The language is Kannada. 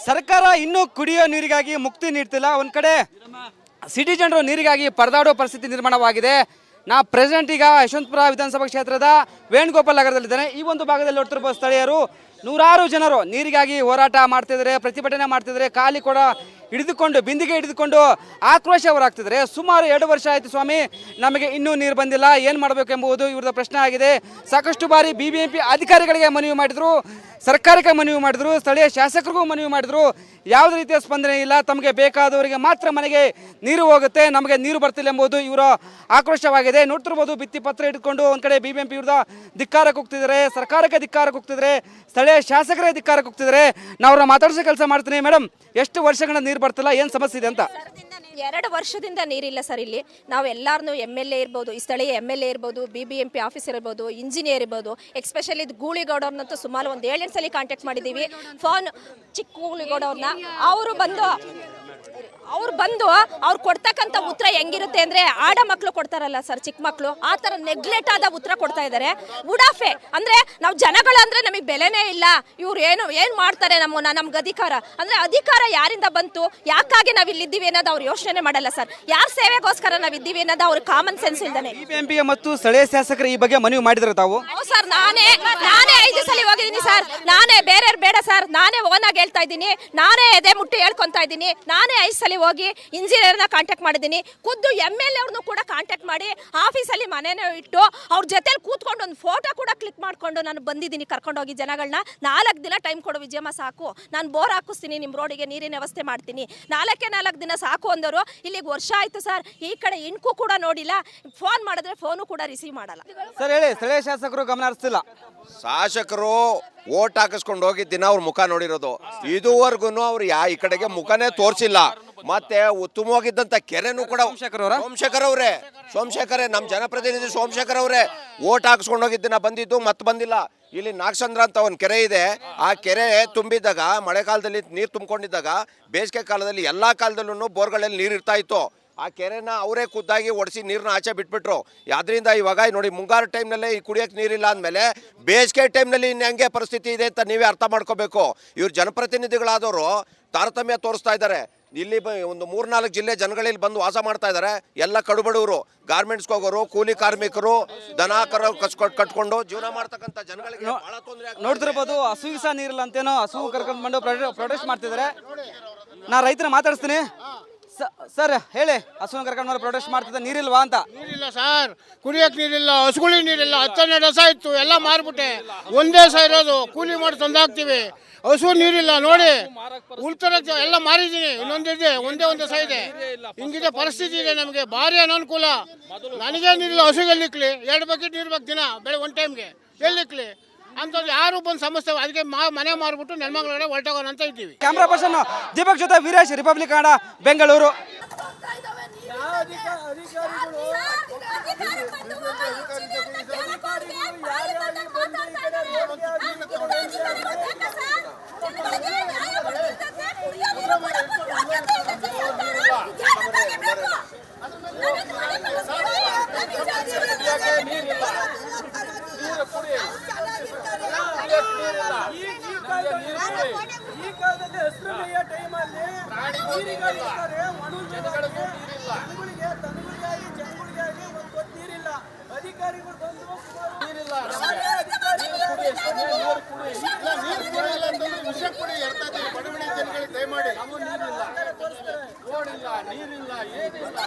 ಸರ್ಕಾರ ಇನ್ನೂ ಕುಡಿಯೋ ನೀರಿಗಾಗಿ ಮುಕ್ತಿ ನೀಡ್ತಿಲ್ಲ. ಒಂದು ಕಡೆ ಸಿಟಿ ಜನರು ನೀರಿಗಾಗಿ ಪರದಾಡೋ ಪರಿಸ್ಥಿತಿ ನಿರ್ಮಾಣವಾಗಿದೆ. ನಾ ಪ್ರೆಸೆಂಟ್ ಈಗ ಯಶವಂತಪುರ ವಿಧಾನಸಭಾ ಕ್ಷೇತ್ರದ ವೇಣುಗೋಪಾಲ್ ನಗರದಲ್ಲಿದ್ದೇನೆ. ಈ ಒಂದು ಭಾಗದಲ್ಲಿ ನೋಡ್ತಿರ್ಬೋದು ಸ್ಥಳೀಯರು ನೂರಾರು ಜನರು ನೀರಿಗಾಗಿ ಹೋರಾಟ ಮಾಡ್ತಿದ್ದಾರೆ, ಪ್ರತಿಭಟನೆ ಮಾಡ್ತಿದ್ದಾರೆ, ಖಾಲಿ ಕೂಡ ಹಿಡಿದುಕೊಂಡು ಬಿಂದಿಗೆ ಹಿಡಿದುಕೊಂಡು ಆಕ್ರೋಶ ಹೊರಾಗ್ತಿದ್ದಾರೆ. ಸುಮಾರು 2 ವರ್ಷ ಆಯಿತು ಸ್ವಾಮಿ, ನಮಗೆ ಇನ್ನೂ ನೀರು ಬಂದಿಲ್ಲ, ಏನು ಮಾಡಬೇಕು ಎಂಬುದು ಇವ್ರದ್ದು ಪ್ರಶ್ನೆ ಆಗಿದೆ. ಸಾಕಷ್ಟು ಬಾರಿ BBMP ಅಧಿಕಾರಿಗಳಿಗೆ ಮನವಿ ಮಾಡಿದ್ರು, ಸರ್ಕಾರಕ್ಕೆ ಮನವಿ ಮಾಡಿದ್ರು, ಸ್ಥಳೀಯ ಶಾಸಕರಿಗೂ ಮನವಿ ಮಾಡಿದ್ರು. ಯಾವುದೇ ರೀತಿಯ ಸ್ಪಂದನೆ ಇಲ್ಲ. ತಮಗೆ ಬೇಕಾದವರಿಗೆ ಮಾತ್ರ ಮನೆಗೆ ನೀರು ಹೋಗುತ್ತೆ, ನಮಗೆ ನೀರು ಬರ್ತಿಲ್ಲ ಎಂಬುದು ಇವರ ಆಕ್ರೋಶವಾಗಿದೆ. ನೋಡ್ತಿರ್ಬೋದು ಭಿತ್ತಿ ಪತ್ರ ಹಿಡ್ಕೊಂಡು ಒಂದು ಕಡೆ BBMP ವಿರುದ್ಧ ಧಿಕ್ಕಾರಕ್ಕೆ ಹೋಗ್ತಿದ್ದಾರೆ, ಸರ್ಕಾರಕ್ಕೆ ಧಿಕ್ಕಾರಕ್ಕೆ ಹೋಗ್ತಿದ್ದಾರೆ, ಸ್ಥಳೀಯ ಶಾಸಕರೇ ಧಿಕ್ಕಾರಕ್ಕೆ ಹೋಗ್ತಿದ್ದಾರೆ. ನಾವು ಅವ್ರನ್ನ ಮಾತಾಡಿಸೋ ಕೆಲಸ ಮಾಡ್ತೀನಿ. ಮೇಡಮ್, ಎಷ್ಟು ವರ್ಷಗಳ ನೀರು ಬರ್ತಿಲ್ಲ, ಏನು ಸಮಸ್ಯೆ ಇದೆ ಅಂತ? 2 ವರ್ಷದಿಂದ ನೀರಿಲ್ಲ ಸರ್. ಇಲ್ಲಿ ನಾವು ಎಲ್ಲಾರನ್ನೂ MLA ಇರ್ಬೋದು, ಈ ಸ್ಥಳೀಯ MLA ಇರ್ಬೋದು, BBMP ಆಫೀಸರ್ ಇರ್ಬೋದು, ಇಂಜಿನಿಯರ್ ಇರ್ಬೋದು, ಎಕ್ಸ್ಪೆಷಲಿ ಗೂಳಿಗೌಡವ್ರನ್ನಂತೂ ಸುಮಾರು ಒಂದು 7 ಸಲ ಕಾಂಟ್ಯಾಕ್ಟ್ ಮಾಡಿದ್ದೀವಿ. ಫೋನ್ ಚಿಕ್ಕ ಗೂಳಿಗೌಡವ್ರನ್ನ ಅವ್ರು ಬಂದು ಅವ್ರು ಕೊಡ್ತಕ್ಕಂಥ ಉತ್ತರ ಹೆಂಗಿರುತ್ತೆ ಅಂದರೆ, ಆಡ ಮಕ್ಕಳು ಕೊಡ್ತಾರಲ್ಲ ಸರ್, ಚಿಕ್ಕ ಮಕ್ಕಳು, ಆ ಥರ ನೆಗ್ಲೆಕ್ಟ್ ಆದ ಉತ್ತರ ಕೊಡ್ತಾ ಇದ್ದಾರೆ. ಉಡಾಫೆ ಅಂದರೆ ನಾವು ಜನಗಳಂದರೆ ನಮಗೆ ಬೆಲೆನೇ ಇಲ್ಲ, ಇವ್ರು ಏನು ಮಾಡ್ತಾರೆ ನಮ್ಗೆ ಅಧಿಕಾರ ಅಂದರೆ, ಅಧಿಕಾರ ಯಾರಿಂದ ಬಂತು, ಯಾಕಾಗಿ ನಾವು ಇಲ್ಲಿದ್ದೀವಿ ಅನ್ನೋದು ಅವ್ರು ಯೋಚನೆ ಮಾಡಲ್ಲ ಸರ್. ಯಾರ ಸೇವೆಗೋಸ್ಕರ ನಾವು ಇದ್ದೀವಿ ಅನ್ನೋದು ಅವ್ರ ಕಾಮನ್ ಸೆನ್ಸ್ ಇಲ್ದಾನೆ. BBMP ಮತ್ತು ಸ್ಥಳೀಯ ಶಾಸಕರು ಈ ಬಗ್ಗೆ ಮನವಿ ಮಾಡಿದ್ರೆ ತಾವು? ಹೌದು ಸರ್, ನಾನೇ 5 ಸಲ ಹೋಗಿದ್ದೀನಿ ಸರ್. ನಾನೇ, ಬೇರೆ ಬೇಡ ಸರ್, ನಾನೇ ಓನಾಗಿ ಹೇಳ್ತಾ ಇದ್ದೀನಿ, ನಾನೇ ಎದೆ ಮುಟ್ಟಿ ಹೇಳ್ಕೊತಾ ಇದ್ದೀನಿ. ನಾನೇ 5 ಸಲ ಹೋಗಿ ಇಂಜಿನಿಯರ್ನ ಕಾಂಟ್ಯಾಕ್ಟ್ ಮಾಡಿದ್ದೀನಿ. ಖುದ್ದು MLA ಅವ್ರನ್ನೂ ಕೂಡ ಕಾಂಟ್ಯಾಕ್ಟ್ ಮಾಡಿ ಆಫೀಸಲ್ಲಿ ಮನೇನೆ ಇಟ್ಟು ಅವ್ರ ಜೊತೆಲಿ ಕೂತ್ಕೊಂಡು ಒಂದು ಫೋಟೋ ಕೂಡ ಕ್ಲಿಕ್ ಮಾಡ್ಕೊಂಡು ನಾನು ಬಂದಿದ್ದೀನಿ ಕರ್ಕೊಂಡೋಗಿ ಜನಗಳನ್ನ. 4 ದಿನ ಟೈಮ್ ಕೊಡು ವಿಜಯಮ್ಮ, ಸಾಕು, ನಾನು ಬೋರ್ ಹಾಕಿಸ್ತೀನಿ, ನಿಮ್ಮ ರೋಡಿಗೆ ನೀರಿನ ವ್ಯವಸ್ಥೆ ಮಾಡ್ತೀನಿ. 4 ದಿನ ಸಾಕು ಅಂದವರು. ಇಲ್ಲಿಗೆ ವರ್ಷ ಆಯ್ತು ಸರ್, ಈ ಕಡೆ ಇನ್ಕೂ ಕೂಡ ನೋಡಿಲ್ಲ. ಫೋನ್ ಮಾಡಿದ್ರೆ ಫೋನು ಕೂಡ ರಿಸೀವ್ ಮಾಡಲ್ಲ. ಸರ್ ಹೇಳಿ, ಸ್ಥಳೀಯ ಶಾಸಕರು ಗಮನ ಹರಿಸ್ತಿಲ್ಲ. ಶಾಸಕರು ಓಟ್ ಹಾಕಿಸ್ಕೊಂಡು ಹೋಗಿದ್ದಿನ ಅವ್ರ ಮುಖ ನೋಡಿರೋದು, ಇದುವರೆಗೂ ಅವ್ರು ಈ ಕಡೆಗೆ ಮುಖನೇ ತೋರಿಸಿಲ್ಲ. ಮತ್ತೆ ಉತ್ತಮವಾಗಿದ್ದಂತ ಕೆರೆನೂ ಕೂಡ ಸೋಮಶೇಖರ್ ನಮ್ಮ ಜನಪ್ರತಿನಿಧಿ ಸೋಮಶೇಖರ್ ಅವರೇ ಓಟ್ ಹಾಕಿಸ್ಕೊಂಡು ಹೋಗಿದ್ದಿನ ಬಂದಿದ್ದು ಮತ್ತೆ ಬಂದಿಲ್ಲ. ಇಲ್ಲಿ ನಾಗಚಂದ್ರ ಅಂತ ಒಂದು ಕೆರೆ ಇದೆ, ಆ ಕೆರೆ ತುಂಬಿದ್ದಾಗ ಮಳೆಗಾಲದಲ್ಲಿ ನೀರು ತುಂಬಿಕೊಂಡಿದ್ದಾಗ ಬೇಸಿಗೆ ಕಾಲದಲ್ಲಿ ಎಲ್ಲ ಕಾಲದಲ್ಲೂ ಬೋರ್ಗಳಲ್ಲಿ ನೀರು ಇರ್ತಾ ಇತ್ತು. ಆ ಕೆರೆನ ಅವರೇ ಖುದ್ದಾಗಿ ಒಡಿಸಿ ನೀರನ್ನ ಆಚೆ ಬಿಟ್ಬಿಟ್ರು. ಅದರಿಂದ ಇವಾಗ ನೋಡಿ ಮುಂಗಾರು ಟೈಮ್ನಲ್ಲೇ ಈ ಕುಡಿಯೋಕ್ಕೆ ನೀರಿಲ್ಲ ಅಂದಮೇಲೆ ಬೇಸಿಗೆ ಟೈಮ್ನಲ್ಲಿ ಇನ್ನು ಹೆಂಗೆ ಪರಿಸ್ಥಿತಿ ಇದೆ ಅಂತ ನೀವೇ ಅರ್ಥ ಮಾಡ್ಕೋಬೇಕು. ಇವ್ರು ಜನಪ್ರತಿನಿಧಿಗಳಾದವರು ತಾರತಮ್ಯ ತೋರಿಸ್ತಾ ಇದ್ದಾರೆ. ಇಲ್ಲಿ ಒಂದು 3-4 ಜಿಲ್ಲೆ ಜನಗಳಲ್ಲಿ ಬಂದು ವಾಸ ಮಾಡ್ತಾ ಇದ್ದಾರೆ. ಎಲ್ಲ ಕಡುಬಡವರು, ಗಾರ್ಮೆಂಟ್ಸ್ಗೆ ಹೋಗೋರು, ಕೂಲಿ ಕಾರ್ಮಿಕರು, ದನ ಕರು ಕಟ್ಕೊಂಡು ಜೀವನ ಮಾಡ್ತಕ್ಕಂಥ ಜನಗಳಿಗೆ ಬಹಳ ತೊಂದರೆ. ನೋಡ್ತಿರ್ಬೋದು ಹಸುವಿಗೆ ಸಹ ನೀರಿಲ್ಲ ಅಂತೇನೋ ಹಸು ಕರ್ಕೊಂಡು ಬಂದು ಪ್ರೊಟೆಸ್ಟ್ ಮಾಡ್ತಿದ್ದಾರೆ. ನಾ ರೈತರ ಮಾತಾಡಿಸ್ತೀನಿ. ಸರ್ ಹೇಳಿ, ಹಸುವಿನ ಕರ್ಕೊಂಡು ಪ್ರೊಟೆಸ್ಟ್ ಮಾಡ್ತಿದ್ದೆ, ನೀರಿಲ್ವಾ ಅಂತ? ನೀರಿಲ್ಲ ಸರ್, ಕುಡಿಯೋಕೆ ನೀರಿಲ್ಲ, ಹಸುಗಳಿಗೆ ನೀರಿಲ್ಲ. 12 ಹಸ ಇತ್ತು, ಎಲ್ಲ ಮಾರ್ಬಿಟ್ಟೆ. ಒಂದೇ ಸ ಇರೋದು, ಕೂಲಿ ಮಾಡಿ ತಂದಾಕ್ತಿವಿ. ಹಸು ನೀರಿಲ್ಲ ನೋಡಿ, ಉಳ್ತರಕ್ಕೆ ಎಲ್ಲ ಮಾರಿದ್ದೀನಿ. ಇನ್ನೊಂದಿದೆ, ಒಂದೇ ಸ ಇದೆ. ಹಿಂಗಿದೆ ಪರಿಸ್ಥಿತಿ ಇದೆ, ನಮಗೆ ಭಾರಿ ಅನಾನುಕೂಲ. ನನಗೆ ನೀರಿಲ್ಲ, ಹಸುಗೆಲ್ಲಿಕ್ಲಿ 2 ಬಕೆಟ್ ನೀರು ಬೇಕು ದಿನ, ಬೆಳೆ 1 ಟೈಮ್ಗೆ ಎಲ್ಲಿಕ್ಲಿ ಅಂಥದ್ದು ಯಾರು ಬಂದು ಸಮಸ್ಯೆ. ಅದಕ್ಕೆ ಮನೆ ಮಾರ್ಬಿಟ್ಟು ನೆಲಮಂಗಲ ಹೊರಟೋಗೋಣ ಅಂತ ಇದ್ದೀವಿ. ಕ್ಯಾಮ್ರಾ ಪರ್ಸನ್ ದೀಪಕ್ ಜೊತೆ ವೀರೇಶ್, ರಿಪಬ್ಲಿಕ್ ಕನ್ನಡ, ಬೆಂಗಳೂರು. ಈ ಕಾಲದಲ್ಲಿ ಹಸಿರು ಮೇಯ ಟೈಮಲ್ಲಿ ಜನಗಳಿಗಾಗಿ ಒಂದು ಕೊಟ್ಟು ನೀರಿಲ್ಲ. ಅಧಿಕಾರಿಗಳು ಬಂದು ನೀರಿಲ್ಲ, ವಿಷಯ ಕೊಡಿ ಬಡವಣಿ ಜನಗಳಿಗೆ ದಯಮಾಡಿ. ನೀರಿಲ್ಲ, ರೋಡಿಲ್ಲ, ನೀರಿಲ್ಲ, ಏನಿಲ್ಲ.